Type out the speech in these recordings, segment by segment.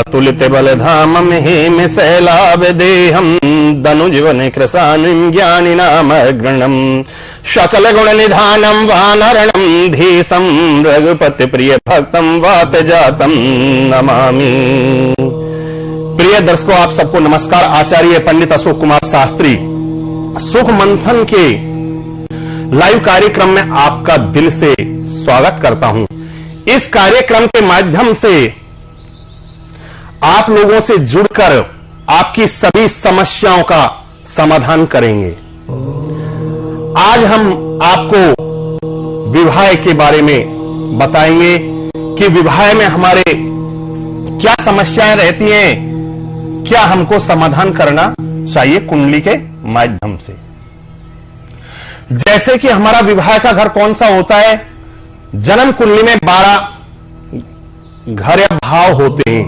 अतुलित बलधामं हेम शैलाभ देहं धनुजीवन कृशानं ज्ञानिनाम अग्रणं सकल गुण निधानं वानरणं धीशं रघुपति प्रिय भक्तं वात जातं नमामि। प्रिय दर्शकों, आप सबको नमस्कार। आचार्य पंडित अशोक कुमार शास्त्री सुख मंथन के लाइव कार्यक्रम में आपका दिल से स्वागत करता हूं। इस कार्यक्रम के माध्यम से आप लोगों से जुड़कर आपकी सभी समस्याओं का समाधान करेंगे। आज हम आपको विवाह के बारे में बताएंगे कि विवाह में हमारे क्या समस्याएं रहती हैं, क्या हमको समाधान करना चाहिए कुंडली के माध्यम से। जैसे कि हमारा विवाह का घर कौन सा होता है, जन्म कुंडली में 12 घर या भाव होते हैं।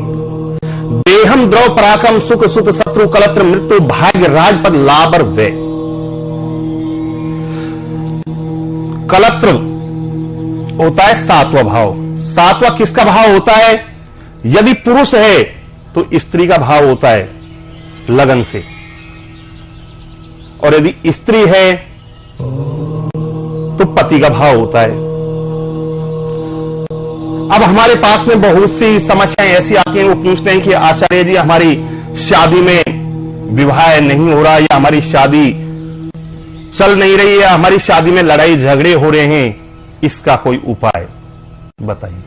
देहम द्रव पराक्रम सुख सुख शत्रु कलत्र मृत्यु भाग्य राजपद लाभ और व्यय। कलत्र होता है 7वां भाव। 7वां किसका भाव होता है? यदि पुरुष है तो स्त्री का भाव होता है लगन से, और यदि स्त्री है तो पति का भाव होता है। अब हमारे पास में बहुत सी समस्याएं ऐसी आती हैं, वो पूछते हैं कि आचार्य जी हमारी शादी में विवाह नहीं हो रहा, या हमारी शादी चल नहीं रही, या हमारी शादी में लड़ाई झगड़े हो रहे हैं, इसका कोई उपाय बताइए।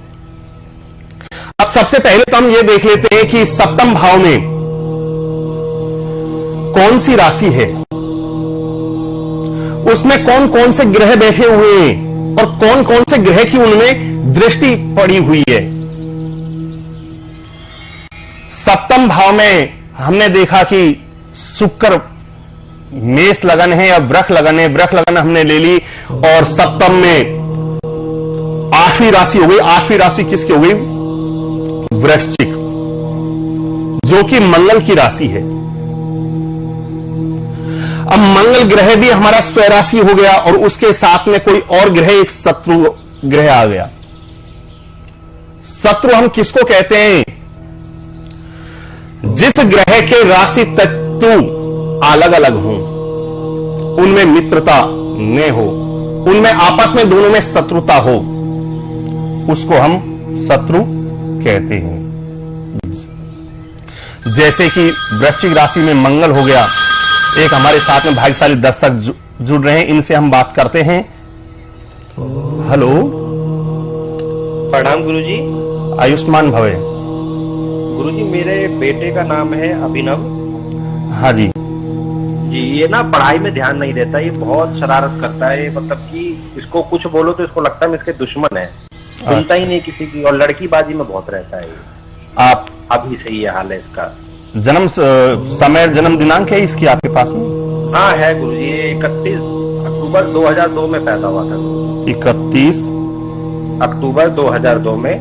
अब सबसे पहले तो हम ये देख लेते हैं कि सप्तम भाव में कौन सी राशि है, उसमें कौन कौन से ग्रह बैठे हुए हैं और कौन कौन से ग्रह की उनमें दृष्टि पड़ी हुई है। सप्तम भाव में हमने देखा कि शुक्र मेष लगन है या वृष लगन है। वृष लगन हमने ले ली, और सप्तम में 8वीं राशि हो गई। 8वीं राशि किसकी हो गई? वृश्चिक, जो कि मंगल की राशि है। अब मंगल ग्रह भी हमारा स्वराशि हो गया, और उसके साथ में कोई और ग्रह, एक शत्रु ग्रह आ गया। शत्रु हम किसको कहते हैं? जिस ग्रह के राशि तत्व अलग अलग हों, उनमें मित्रता न हो, उनमें आपस में दोनों में शत्रुता हो, उसको हम शत्रु कहते हैं। जैसे कि वृश्चिक राशि में मंगल हो गया। एक हमारे साथ में भाग्यशाली दर्शक जुड़ रहे हैं, इनसे हम बात करते हैं। हेलो, प्रणाम गुरुजी। आयुष्मान भवे। गुरुजी, मेरे बेटे का नाम है अभिनव। हाँ जी जी, ये ना पढ़ाई में ध्यान नहीं देता, ये बहुत शरारत करता है। मतलब कि इसको कुछ बोलो तो इसको लगता है मैं इसके दुश्मन है, सुनता ही नहीं किसी की, और लड़कीबाजी में बहुत रहता है। आप अभी से ये हाल है इसका। जन्म समय जन्म दिनांक है इसकी आपके पास में? हाँ है गुरुजी, ये 31 अक्टूबर 2002 में पैदा हुआ था। 31 अक्टूबर 2002 में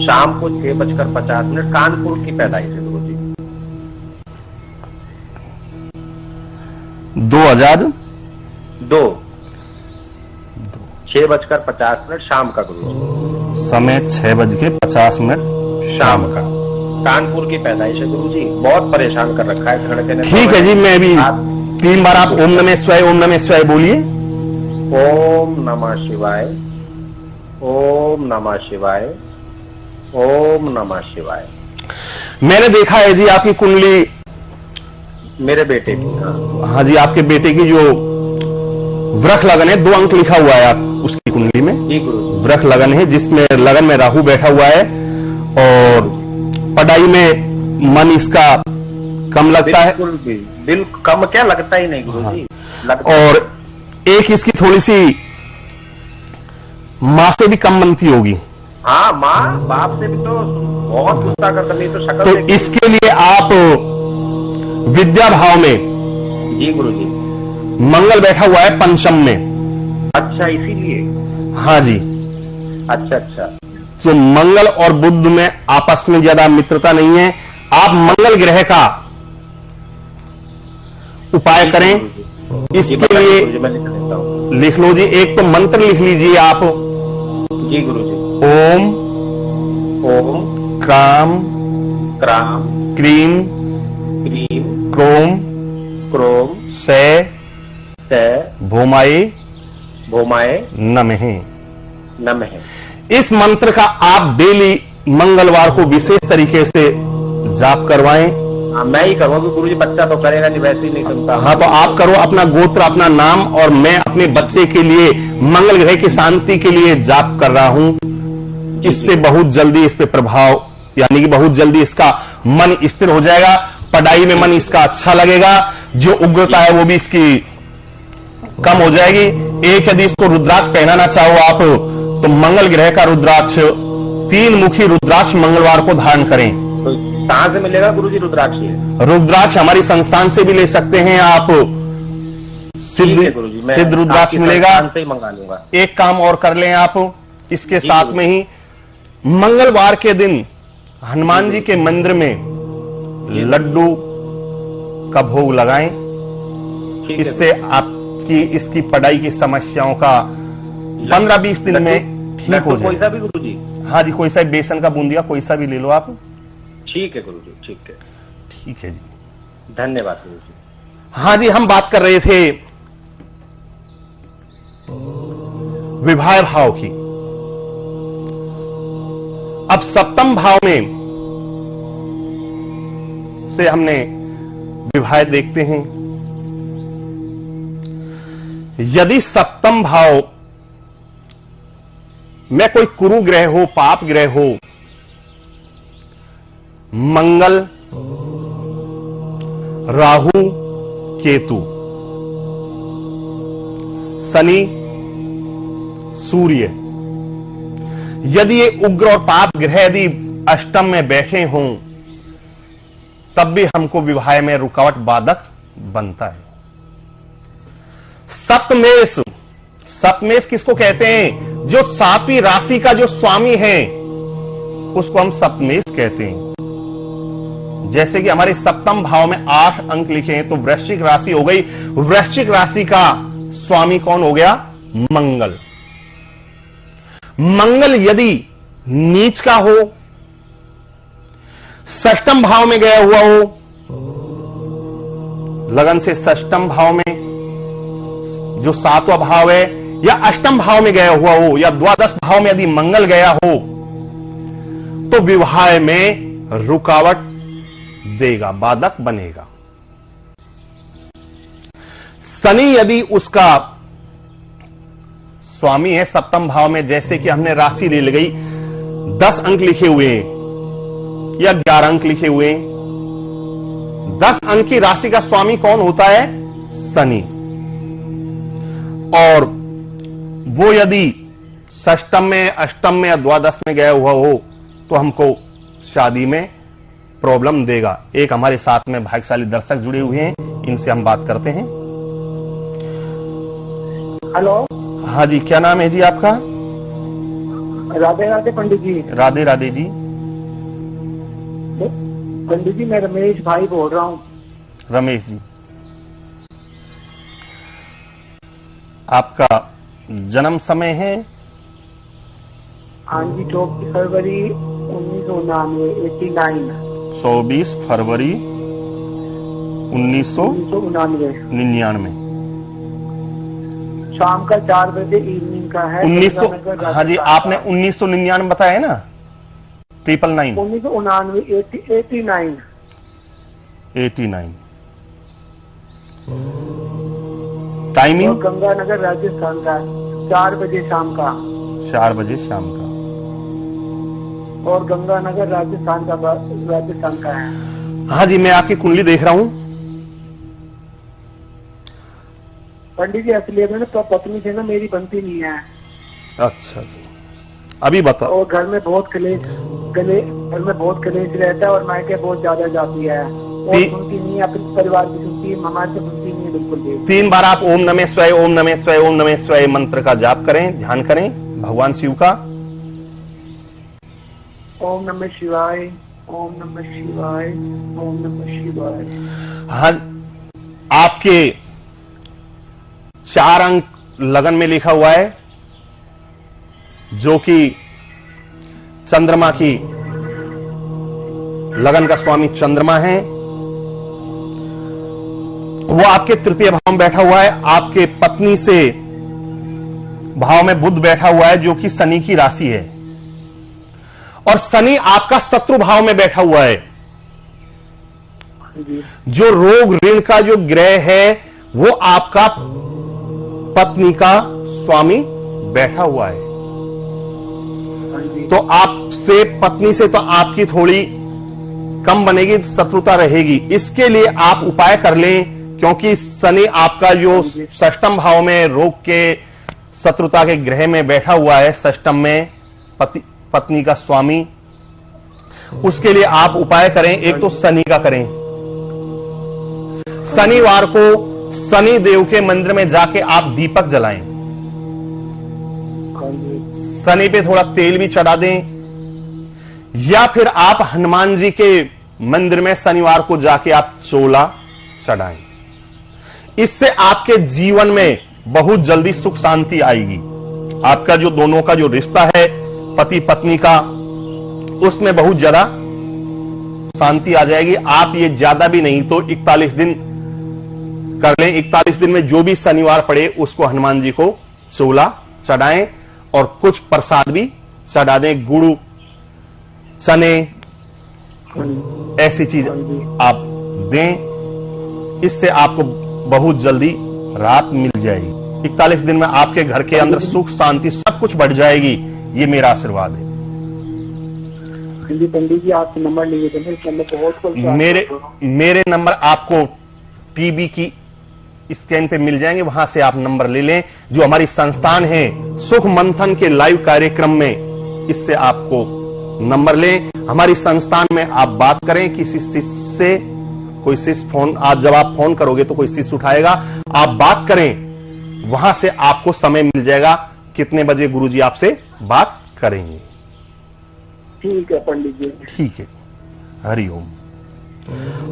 शाम को 6:50 कानपुर की पैदाइश है गुरुजी। 2002 6:50 शाम का गुरुजी। समय 6:50 शाम का। कानपुर की पैदाइश है गुरुजी। बहुत परेशान कर रखा है लड़के ने। ठीक है जी, मैं भी 3 बार आप ओम नमः शिवाय, ओम नमः शिवाय बोलिए। ओम नमः शिवाय, ओम नमः शिवाय, ओम नमः शिवाय। मैंने देखा है जी आपकी कुंडली, मेरे बेटे की। हाँ जी, आपके बेटे की जो वृष लगन है, 2 अंक लिखा हुआ है आप उसकी कुंडली में। जी गुरुजी। वृष लगन है, जिसमें लगन में राहु बैठा हुआ है, और पढ़ाई में मन इसका कम लगता है। बिल्कुल भी, दिल कम क्या लगता ही नहीं गुरुजी। हाँ। और एक इसकी थोड़ी सी मां से भी कम बनती होगी। हाँ, माँ बाप से भी तो बहुत गुस्सा करता, नहीं तो शक्ल तो देखी। इसके लिए आप विद्या भाव में, जी गुरुजी। मंगल बैठा हुआ है पंचम में। अच्छा, इसीलिए। हाँ जी, अच्छा अच्छा। तो मंगल और बुध में आपस में ज्यादा मित्रता नहीं है। आप मंगल ग्रह का उपाय करें। इसके लिए लिख लो जी, एक तो मंत्र लिख लीजिए आप। जी गुरुजी। ओम ओम क्राम क्राम, क्रीम, क्रीम, क्रोम, क्रोम, से, भूमाए, भूमाए, नमः। नमः। इस मंत्र का आप डेली मंगलवार को विशेष तरीके से जाप करवाएं। हाँ, मैं ही करूँगा क्योंकि गुरुजी बच्चा तो करेगा नहीं, वैसे ही नहीं सुनता। हाँ, तो आप करो, अपना गोत्र, अपना नाम, और मैं अपने बच्चे के लिए मंगल ग्रह की शांति के लिए जाप कर रहा हूं। इससे बहुत जल्दी इस पे प्रभाव, यानी कि बहुत जल्दी इसका मन स्थिर हो जाएगा, पढ़ाई में मन इसका अच्छा लगेगा, जो उग्रता है वो भी इसकी कम हो जाएगी। एक यदि इसको रुद्राक्ष पहनाना चाहो आप, तो मंगल ग्रह का रुद्राक्ष, 3 मुखी रुद्राक्ष मंगलवार को धारण करें। तो कहां से मिलेगा गुरुजी रुद्राक्ष? रुद्राक्ष हमारी संस्थान से भी ले सकते हैं आप, सिद्ध रुद्राक्ष मिलेगा। से ही मंगा लूंगा। एक काम और कर लें आप इसके साथ में ही, मंगलवार के दिन हनुमान जी के मंदिर में लड्डू का भोग लगाएं। इससे आपकी इसकी पढ़ाई की समस्याओं का 15-20 दिन में ठीक हो कोई जाए। सा भी गुरुजी? हाँ जी, कोई सा बेसन का बूंदिया कोई सा भी ले लो आप। ठीक है गुरुजी, ठीक है। ठीक है जी, धन्यवाद गुरुजी। हाँ जी, हम बात कर रहे थे विवाह भाव की। अब सप्तम भाव में से हमने विवाह देखते हैं। यदि सप्तम भाव में कोई कुरु ग्रह हो, पाप ग्रह हो, मंगल, राहु, केतु, शनि, सूर्य, यदि ये उग्र और पाप ग्रह यदि अष्टम में बैठे हों, तब भी हमको विवाह में रुकावट बाधक बनता है। सप्तमेश, सप्तमेश किसको कहते हैं? जो 7वीं राशि का जो स्वामी है उसको हम सप्तमेश कहते हैं। जैसे कि हमारे सप्तम भाव में 8 अंक लिखे हैं, तो वृश्चिक राशि हो गई। वृश्चिक राशि का स्वामी कौन हो गया? मंगल। मंगल यदि नीच का हो, षष्टम भाव में गया हुआ हो, लगन से षष्टम भाव में जो 7वां भाव है, या अष्टम भाव में गया हुआ हो, या द्वादश भाव में यदि मंगल गया हो, तो विवाह में रुकावट देगा, बाधक बनेगा। शनि यदि उसका स्वामी है सप्तम भाव में, जैसे कि हमने राशि ले गई, 10 अंक लिखे हुए हैं या 11 अंक लिखे हुए हैं। 10 अंक की राशि का स्वामी कौन होता है? शनि। और वो यदि षष्टम में, अष्टम में या द्वादश में गया हुआ हो, तो हमको शादी में प्रॉब्लम देगा। एक हमारे साथ में भाग्यशाली दर्शक जुड़े हुए हैं, इनसे हम बात करते हैं। हेलो। हाँ जी, क्या नाम है जी आपका? राधे राधे पंडित जी। राधे राधे जी। पंडित जी, मैं रमेश भाई बोल रहा हूँ। रमेश जी, आपका जन्म समय है? हाँ जी, 24 फरवरी 1999। 24 फरवरी 1999। शाम का 4 बजे इवनिंग का है। 1900, हाँ जी, आपने 1999 बताया है ना? 999। 1999 89। टाइमिंग? गंगानगर राजस्थान का, 4 बजे शाम का। 4 बजे शाम का। और गंगानगर राजस्थान का है। हाँ जी, मैं आपकी कुंडली देख रहा हूँ। पंडित जी, असलियत में तो पत्नी से ना मेरी बनती नहीं है। अच्छा जी, अभी बताओ। और घर में बहुत कलेश रहता है, और मायके बहुत ज्यादा जाती है, और सुनती नहीं है, अपने परिवार की सुनती है, हमारे से सुनती नहीं है बिल्कुल भी। 3 बार आप ओम नमः शिवाय, ओम नमः शिवाय, ओम नमः शिवाय मंत्र का जाप करें, ध्यान करें भगवान शिव का। ओम नमः शिवाय, ओम नमः शिवाय, ओम नमः शिवाय। हाँ, आपके 4 अंक लगन में लिखा हुआ है, जो कि चंद्रमा की लगन का स्वामी चंद्रमा है, वो आपके तृतीय भाव में बैठा हुआ है। आपके पत्नी से भाव में बुध बैठा हुआ है जो कि शनि की राशि है, और शनि आपका शत्रु भाव में बैठा हुआ है। जो रोग ऋण का जो ग्रह है वो आपका पत्नी का स्वामी बैठा हुआ है। तो आपसे पत्नी से तो आपकी थोड़ी कम बनेगी, शत्रुता रहेगी। इसके लिए आप उपाय कर लें, क्योंकि शनि आपका जो षष्टम भाव में रोग के शत्रुता के ग्रह में बैठा हुआ है, षष्टम में पत्नी का स्वामी। उसके लिए आप उपाय करें, एक तो शनि का करें। शनिवार को शनि देव के मंदिर में जाके आप दीपक जलाएं, शनि पे थोड़ा तेल भी चढ़ा दें, या फिर आप हनुमान जी के मंदिर में शनिवार को जाके आप चोला चढ़ाएं। इससे आपके जीवन में बहुत जल्दी सुख शांति आएगी। आपका जो दोनों का जो रिश्ता है पति पत्नी का, उसमें बहुत ज्यादा शांति आ जाएगी। आप ये ज्यादा भी नहीं तो 41 दिन कर लें। 41 दिन में जो भी शनिवार पड़े उसको हनुमान जी को चोला चढ़ाएं, और कुछ प्रसाद भी चढ़ा दें, गुड़, चने, ऐसी चीज आप दें। इससे आपको बहुत जल्दी राहत मिल जाएगी। 41 दिन में आपके घर के अंदर सुख शांति सब कुछ बढ़ जाएगी। ये मेरा आशीर्वाद है। पंडित जी आपके नंबर लिए थे, बहुत मेरे नंबर आपको टीवी की स्कैन पे मिल जाएंगे, वहां से आप नंबर ले लें। जो हमारी संस्थान है सुख मंथन के लाइव कार्यक्रम में, इससे आपको नंबर लें। हमारी संस्थान में आप बात करें किसी शिष्य से, कोई शिष्य फोन, आज जब आप फोन करोगे तो कोई शिष्य उठाएगा, आप बात करें, वहां से आपको समय मिल जाएगा कितने बजे गुरुजी आपसे बात करेंगे। ठीक है पंडित जी, ठीक है, हरिओम।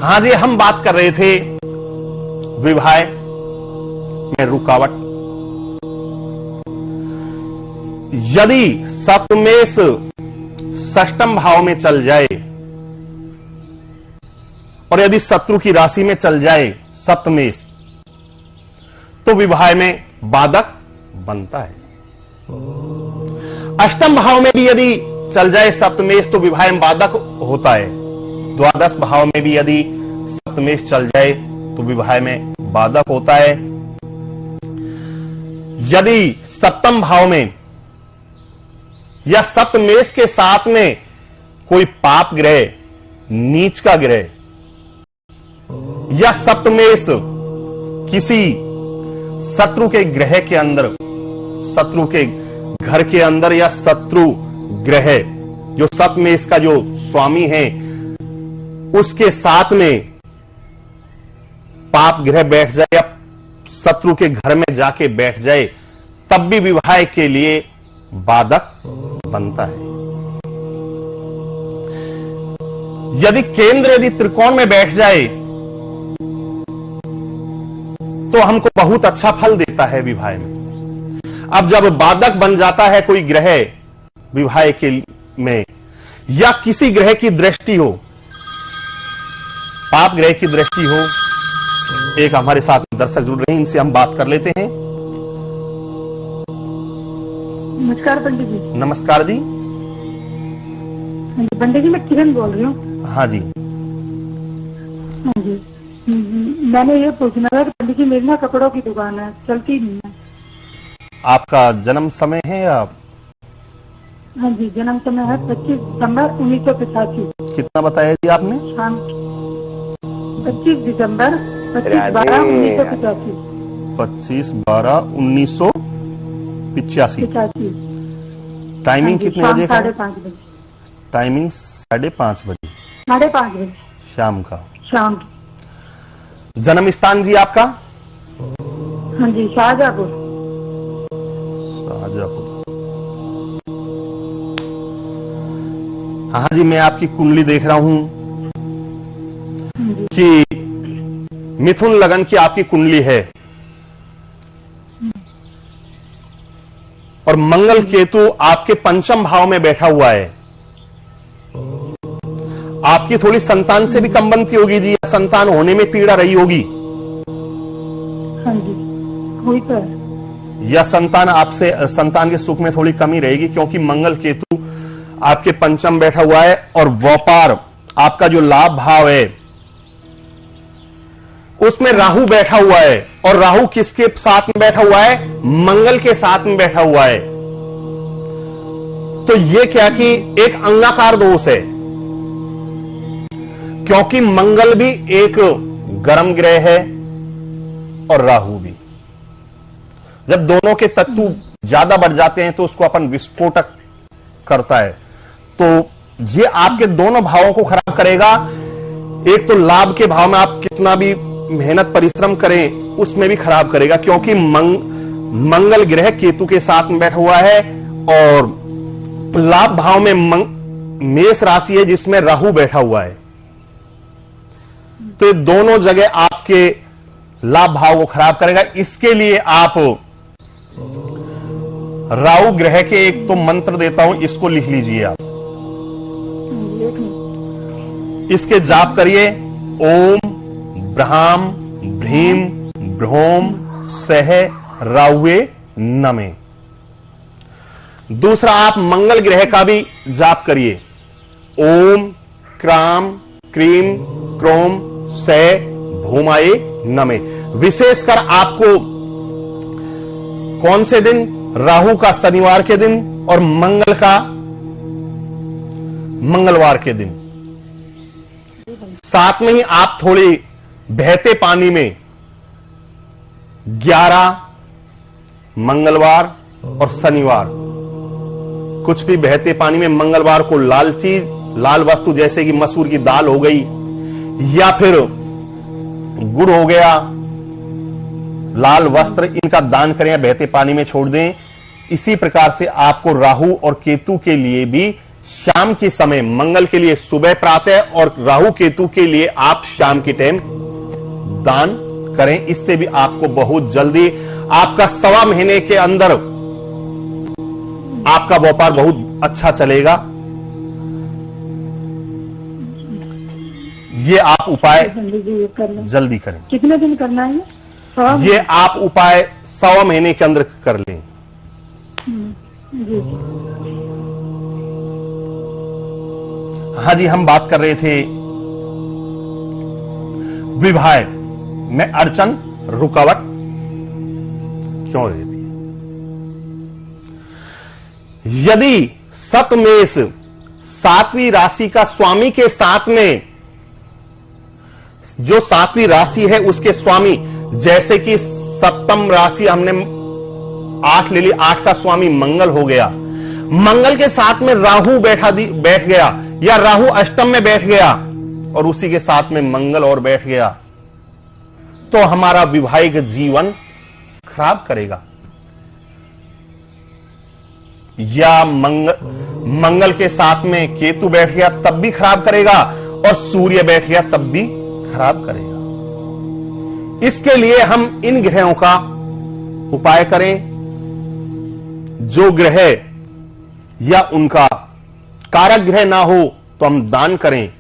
हाँ जी, हम बात कर रहे थे विवाह में रुकावट। यदि सप्तमेश षष्टम भाव में चल जाए और यदि शत्रु की राशि में चल जाए सप्तमेश, तो विवाह में बाधक बनता है। अष्टम भाव में भी यदि चल जाए सप्तमेश तो विवाह में बाधक होता है। द्वादश भाव में भी यदि सप्तमेश चल जाए तो विवाह में बाधक होता है। यदि सप्तम भाव में या सप्तमेश के साथ में कोई पाप ग्रह, नीच का ग्रह, या सप्तमेश किसी शत्रु के ग्रह के अंदर, शत्रु के घर के अंदर, या शत्रु ग्रह जो सप्तमेश का जो स्वामी है उसके साथ में पाप ग्रह बैठ जाए या शत्रु के घर में जाके बैठ जाए, तब भी विवाह के लिए बाधक बनता है। यदि केंद्र यदि त्रिकोण में बैठ जाए तो हमको बहुत अच्छा फल देता है विवाह में। अब जब बाधक बन जाता है कोई ग्रह विवाह के में, या किसी ग्रह की दृष्टि हो, पाप ग्रह की दृष्टि हो, एक हमारे साथ दर्शक जुड़ रहे हैं, इनसे हम बात कर लेते हैं। नमस्कार पंडित जी। नमस्कार जी। पंडित जी, मैं किरण बोल रही हूँ। हाँ जी। हाँ जी, मैंने ये पूछना था पंडित जी, मेरी ना कपड़ों की दुकान है, चलती नहीं है। आपका जन्म समय है या? हाँ जी, जन्म समय है 25 दिसंबर 1985। कितना बताया जी आपने? शाम 25 दिसंबर 25/12/1985। 25/12/1985। टाइमिंग कितने बजे का? 5:30 बजे। टाइमिंग 5:30 बजे, 5:30 बजे शाम का। शाम की। जन्म स्थान जी आपका? हाँ जी, शाहजहांपुर। शाहजहांपुर। हाँ जी, मैं आपकी कुंडली देख रहा हूं कि मिथुन लगन की आपकी कुंडली है, और मंगल केतु आपके पंचम भाव में बैठा हुआ है। आपकी थोड़ी संतान से भी कम बनती होगी जी, या संतान होने में पीड़ा रही होगी, हाँ जी हुई तो है। या संतान आपसे संतान के सुख में थोड़ी कमी रहेगी, क्योंकि मंगल केतु आपके पंचम बैठा हुआ है और व्यापार आपका जो लाभ भाव है उसमें राहु बैठा हुआ है। और राहु किसके साथ में बैठा हुआ है? मंगल के साथ में बैठा हुआ है। तो यह क्या कि एक अंगाकार दोष है, क्योंकि मंगल भी एक गर्म ग्रह है और राहु भी। जब दोनों के तत्व ज्यादा बढ़ जाते हैं तो उसको अपन विस्फोटक करता है। तो ये आपके दोनों भावों को खराब करेगा। एक तो लाभ के भाव में आप कितना भी मेहनत परिश्रम करें उसमें भी खराब करेगा, क्योंकि मंगल ग्रह केतु के साथ में बैठा हुआ है और लाभ भाव में मेष राशि है जिसमें राहु बैठा हुआ है। तो ये दोनों जगह आपके लाभ भाव को खराब करेगा। इसके लिए आप राहु ग्रह के एक तो मंत्र देता हूं, इसको लिख लीजिए आप। इसके जाप करिए, ओम ब्रह्म भ्रीम भ्रोम सह राहुवे नमे। दूसरा आप मंगल ग्रह का भी जाप करिए, ओम क्राम क्रीम क्रोम सह भूमाए नमे। विशेषकर आपको कौन से दिन? राहु का शनिवार के दिन और मंगल का मंगलवार के दिन। साथ में ही आप थोड़ी बहते पानी में 11 मंगलवार और शनिवार, कुछ भी बहते पानी में मंगलवार को लाल चीज, लाल वस्तु जैसे कि मसूर की दाल हो गई या फिर गुड़ हो गया, लाल वस्त्र, इनका दान करें या बहते पानी में छोड़ दें। इसी प्रकार से आपको राहु और केतु के लिए भी शाम के समय, मंगल के लिए सुबह प्रातः और राहु केतु के लिए आप शाम के टाइम दान करें। इससे भी आपको बहुत जल्दी आपका 1.25 महीने के अंदर आपका व्यापार बहुत अच्छा चलेगा। ये आप उपाय जल्दी करें। कितने दिन करना है ये आप उपाय 1.25 महीने के अंदर कर लें। जी। हाँ जी, हम बात कर रहे थे विवाह में अड़चन रुकावट क्यों रहती है। यदि सतमेष 7वीं राशि का स्वामी के साथ में, जो 7वीं राशि है उसके स्वामी, जैसे कि सप्तम राशि हमने 8 ले ली, 8 का स्वामी मंगल हो गया, मंगल के साथ में राहु बैठ गया या राहु अष्टम में बैठ गया और उसी के साथ में मंगल और बैठ गया, तो हमारा वैवाहिक जीवन खराब करेगा। या मंगल के साथ में केतु बैठ गया तब भी खराब करेगा और सूर्य बैठ गया तब भी खराब करेगा। इसके लिए हम इन ग्रहों का उपाय करें। जो ग्रह या उनका कारक ग्रह ना हो तो हम दान करें।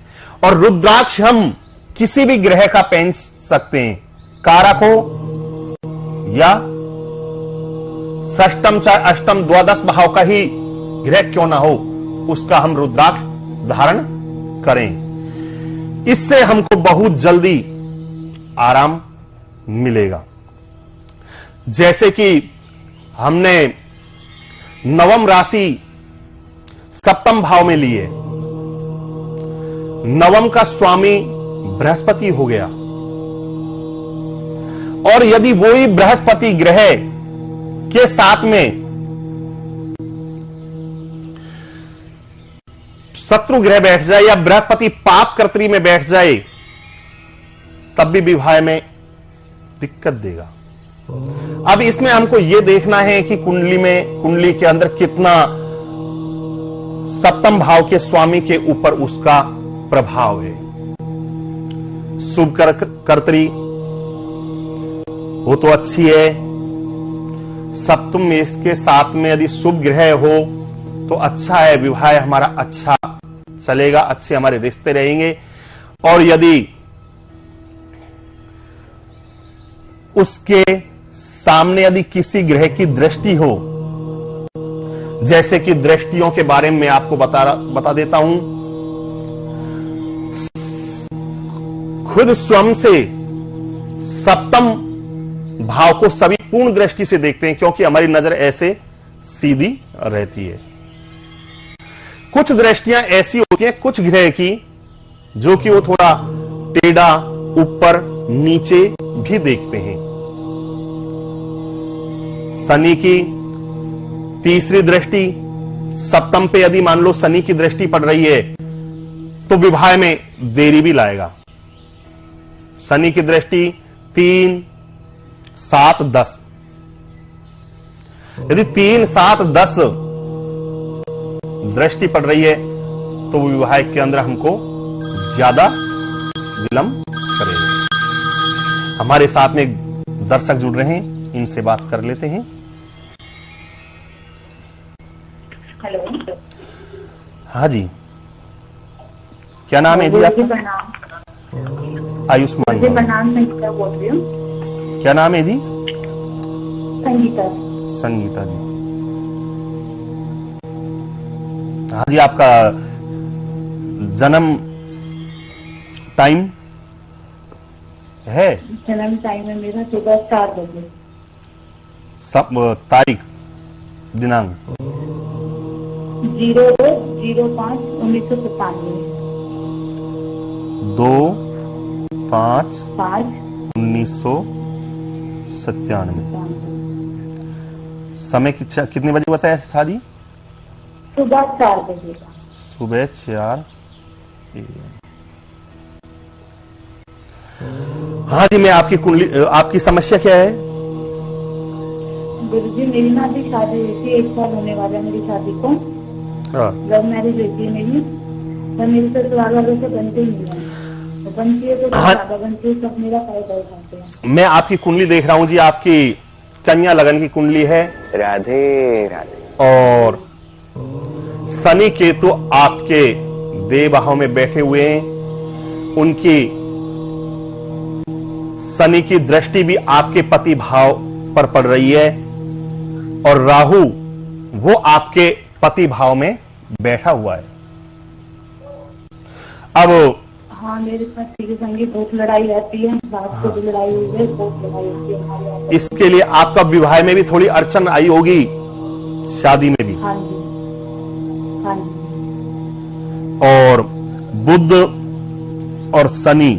और रुद्राक्ष हम किसी भी ग्रह का पहन सकते हैं, कारक हो या षष्टम चाहे अष्टम द्वादश भाव का ही ग्रह क्यों ना हो, उसका हम रुद्राक्ष धारण करें। इससे हमको बहुत जल्दी आराम मिलेगा। जैसे कि हमने नवम राशि सप्तम भाव में लिए, नवम का स्वामी बृहस्पति हो गया और यदि वही बृहस्पति ग्रह के साथ में शत्रु ग्रह बैठ जाए या बृहस्पति पाप कर्त्री में बैठ जाए तब भी विवाह में दिक्कत देगा। अब इसमें हमको यह देखना है कि कुंडली के अंदर कितना सप्तम भाव के स्वामी के ऊपर उसका प्रभाव है। शुभ कर्त्री वो तो अच्छी है, सप्तम में इसके साथ में यदि शुभ ग्रह हो तो अच्छा है, विवाह हमारा अच्छा चलेगा, अच्छे हमारे रिश्ते रहेंगे। और यदि उसके सामने यदि किसी ग्रह की दृष्टि हो, जैसे कि दृष्टियों के बारे में मैं आपको बता देता हूं, खुद स्वयं से सप्तम भाव को सभी पूर्ण दृष्टि से देखते हैं, क्योंकि हमारी नजर ऐसे सीधी रहती है। कुछ दृष्टियां ऐसी होती हैं कुछ ग्रह की, जो कि वो थोड़ा टेढ़ा ऊपर नीचे भी देखते हैं। शनि की तीसरी दृष्टि सप्तम पे यदि मान लो शनि की दृष्टि पड़ रही है, तो विवाह में देरी भी लाएगा। शनि की दृष्टि 3, 7, 10, यदि 3, 7, 10 दृष्टि पड़ रही है, तो विवाह के अंदर हमको ज्यादा विलंब करेगा। हमारे साथ में दर्शक जुड़ रहे हैं, इनसे बात कर लेते हैं। हेलो, हाँ जी, क्या नाम है जी आपका? आयुष्मान। प्रणाम, संगीता बोल रही हूँ। क्या नाम है जी? संगीता। संगीता जी। हाँ जी, आपका जन्म टाइम है? जन्म टाइम है मेरा सुबह 4 बजे। सब तारीख दिनांक? 02/05/1997। 2/5/1997। समय कितने बजे बताया था जी? सुबह 4 बजे का। सुबह 4 AM। हाँ जी, मैं आपकी कुंडली, आपकी समस्या क्या है? गुरुजी, मेरी ना अभी शादी हुई थी, 1 साल होने वाला है मेरी शादी को। लव मैरिज हुई थी मेरी, तो मेरे ससुराल वालों से बनते ही नहीं है, तो बनती है तो ज्यादा बनती है, सब मेरा फायदा उठाते हैं। मैं आपकी कुंडली देख रहा हूं जी, आपकी कन्या लगन की कुंडली है। राधे राधे। और शनि केतु आपके देव भाव में बैठे हुए हैं, उनकी शनि की दृष्टि भी आपके पति भाव पर पड़ रही है, और राहु वो आपके पति भाव में बैठा हुआ है। अब हाँ, मेरे पति के संगे बहुत लड़ाई रहती है, रात को भी लड़ाई हुई है, बहुत लड़ाई होती है हमारे यहाँ। इसके लिए आपका विवाह में भी थोड़ी अड़चन आई होगी, शादी में भी। हाँ जी, हाँ जी। और बुध और शनि,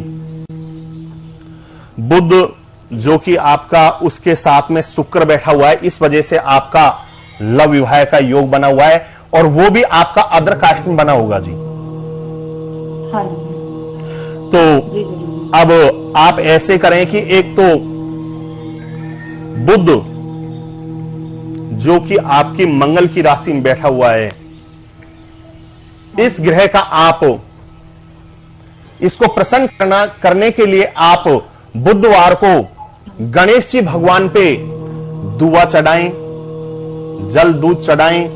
बुध जो कि आपका उसके साथ में शुक्र बैठा हुआ है, इस वजह से आपका लव विवाह का योग बना हुआ है, और वो भी आपका अदर कास्ट में बना होगा जी। हाँ जी। तो अब आप ऐसे करें कि एक तो बुध जो कि आपकी मंगल की राशि में बैठा हुआ है, इस ग्रह का आप इसको प्रसन्न करने के लिए आप बुधवार को गणेश जी भगवान पे दुआ चढ़ाएं, जल दूध चढ़ाएं,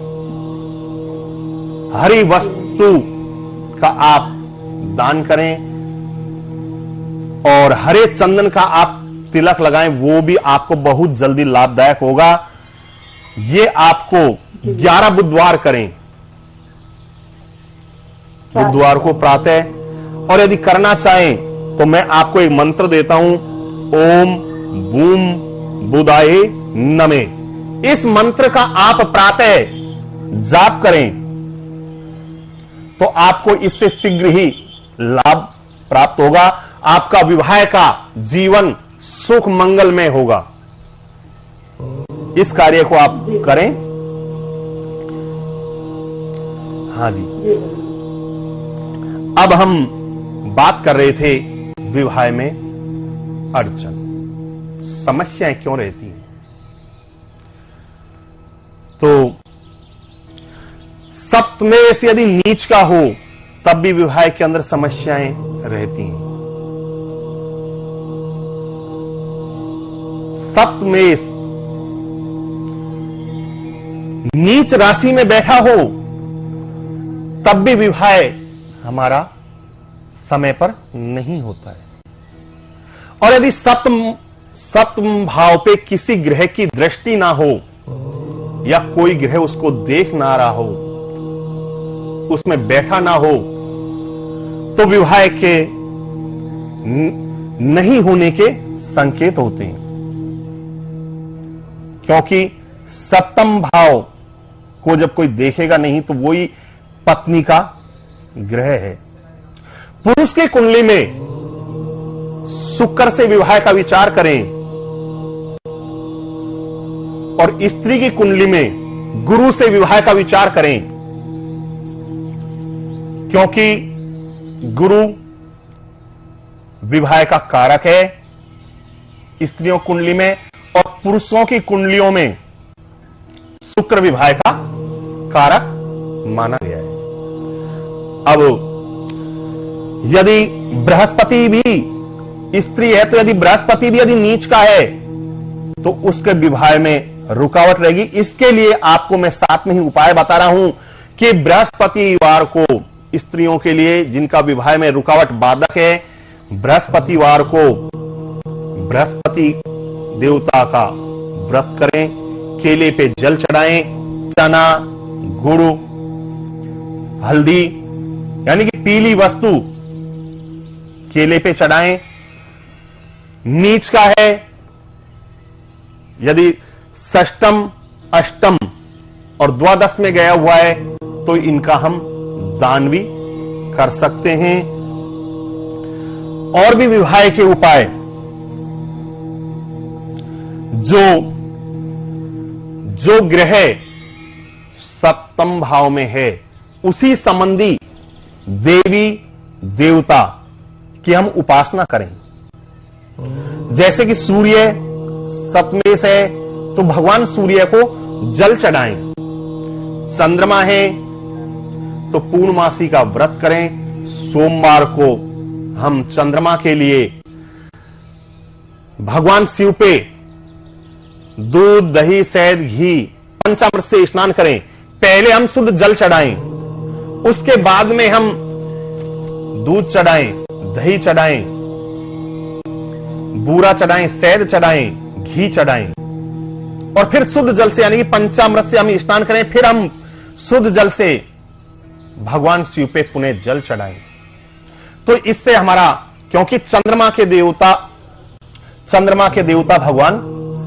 हरी वस्तु का आप दान करें, और हरे चंदन का आप तिलक लगाएं, वो भी आपको बहुत जल्दी लाभदायक होगा। ये आपको 11 बुधवार करें, बुधवार को प्रातः। और यदि करना चाहें तो मैं आपको एक मंत्र देता हूं, ओम बूम बुधाय नमे। इस मंत्र का आप प्रातः जाप करें तो आपको इससे शीघ्र ही लाभ प्राप्त होगा। आपका विवाह का जीवन सुख मंगलमय होगा। इस कार्य को आप करें। हाँ जी, अब हम बात कर रहे थे विवाह में अड़चन, समस्याएं क्यों रहती हैं। तो सप्तमेश यदि नीच का हो तब भी विवाह के अंदर समस्याएं रहती हैं। सप्तमेश नीच राशि में बैठा हो तब भी विवाह हमारा समय पर नहीं होता है। और यदि सप्तम भाव पे किसी ग्रह की दृष्टि ना हो या कोई ग्रह उसको देख ना रहा हो, उसमें बैठा ना हो, तो विवाह के नहीं होने के संकेत होते हैं, क्योंकि सप्तम भाव को जब कोई देखेगा नहीं तो वही पत्नी का ग्रह है। पुरुष की कुंडली में शुक्र से विवाह का विचार करें और स्त्री की कुंडली में गुरु से विवाह का विचार करें, क्योंकि गुरु विवाह का कारक है स्त्रियों कुंडली में, और पुरुषों की कुंडलियों में शुक्र विवाह का कारक माना गया है। अब यदि बृहस्पति भी स्त्री है, तो यदि बृहस्पति भी यदि नीच का है तो उसके विवाह में रुकावट रहेगी। इसके लिए आपको मैं साथ में ही उपाय बता रहा हूं कि बृहस्पतिवार को स्त्रियों के लिए जिनका विवाह में रुकावट बाधक है, बृहस्पतिवार को बृहस्पति देवता का व्रत करें, केले पे जल चढ़ाएं, चना, गुड़, हल्दी यानी कि पीली वस्तु केले पे चढ़ाएं। नीच का है, यदि षष्टम, अष्टम और द्वादश में गया हुआ है तो इनका हम दान भी कर सकते हैं। और भी विवाह के उपाय जो ग्रह सप्तम भाव में है उसी संबंधी देवी देवता की हम उपासना करें। जैसे कि सूर्य सप्तमेश है तो भगवान सूर्य को जल चढ़ाएं, चंद्रमा है तो पूर्णमासी का व्रत करें। सोमवार को हम चंद्रमा के लिए भगवान शिव पे दूध, दही, शहद, घी, पंचामृत से स्नान करें। पहले हम शुद्ध जल चढ़ाएं, उसके बाद में हम दूध चढ़ाएं, दही चढ़ाएं, बूरा चढ़ाएं, शहद चढ़ाएं, घी चढ़ाएं और फिर शुद्ध जल से यानी कि पंचामृत से हम स्नान करें। फिर हम शुद्ध जल से भगवान शिव पे पुनः जल चढ़ाएं। तो इससे हमारा, क्योंकि चंद्रमा के देवता भगवान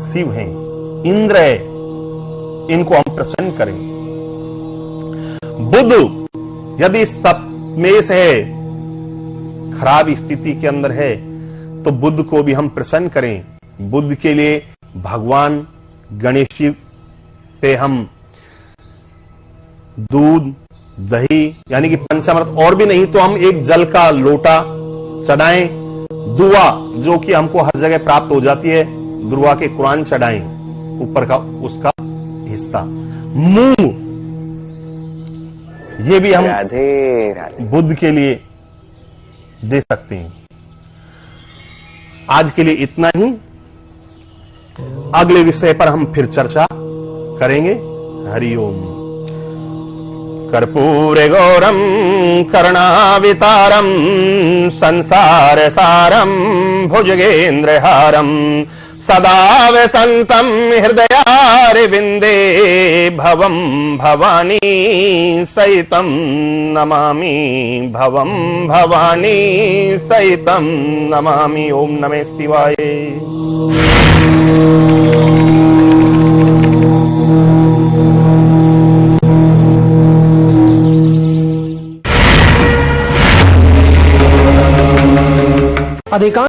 शिव हैं, इंद्र है, इनको हम प्रसन्न करें। बुध यदि सप्तमेश है, खराब स्थिति के अंदर है, तो बुध को भी हम प्रसन्न करें। बुध के लिए भगवान गणेश जी पे हम दूध, दही यानी कि पंचामृत और भी नहीं तो हम एक जल का लोटा चढ़ाएं। दुआ जो कि हमको हर जगह प्राप्त हो जाती है, दुआ के कुरान चढ़ाएं, ऊपर का उसका हिस्सा। मूंग ये भी हम बुध के लिए दे सकते हैं। आज के लिए इतना ही, अगले विषय पर हम फिर चर्चा करेंगे। हरिओम। कर्पूरे गौरम करुणावतारम संसार सारम भुजगेन्द्रहारम सदा वसन्तं हृदयारविन्दे भवं भवानी सहितं नमामि, भवं भवानी सहितं नमामि। ओम नमः शिवाय। अधिकांश